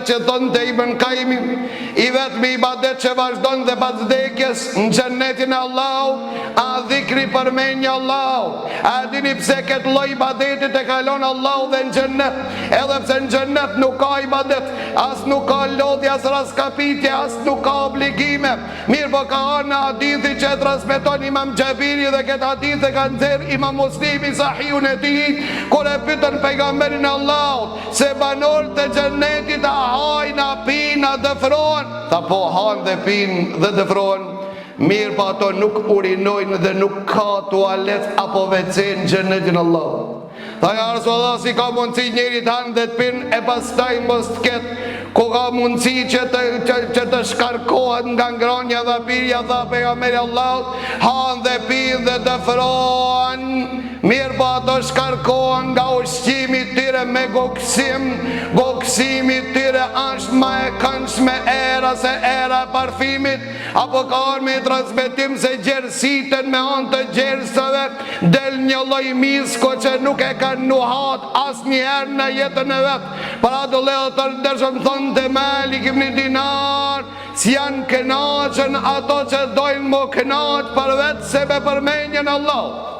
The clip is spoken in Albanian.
që thonë të Ibn Kajmi, i vetëmi ibadet që vazhdon dhe pas vdekjes në xhennetin e Allahut, a dhikri përmenja Allahut. A dini pse këtë lloj ibadetit e kalon Allahu dhe në xhennet, edhe pse në xhennet nuk ka ibadet, as nuk ka lodhje, as raskapitje, as nuk ka obligime. Mirë po ka në hadithi që e transmeton Imam Gjabiri, dhe këtë hadith e ka nxjerr Imam Muslimi sahihun e tij, kur e pyetën pejgamberin e Allahut se banorët e xhennetit a hajnë, a pinë, a dëfrohen? Tha po, hanë dhe pinë dhe dëfrohen. Mirë po ato nuk urinojnë dhe nuk ka tualet apo WC në xhennetin e Allahut. Tha ja Rasulullah, si ka mundësi njëri të hanë dhe të pinë e pastaj mos të ketë, ku ka mundësi që të shkarkohet nga ngrënia dhe pirja? Tha pejgamberi Allahut, hanë dhe pinë dhe dëfrohen. Mirë po ato shkarkohen nga ushqimi tyre me goksim. Goksimi tyre është ma e këndshme era se era e parfimit. Apo ka orë me transmetim se gjersiten me anë të gjersave del një lloj misko që nuk e kanë nuhat as njëherë në jetën e vetë. Para të lehë të ndërshëm thonë të Malik ibn Dinar, si janë kënaqën ato që dojnë më kënaqë për vetë se me përmenjen Allah.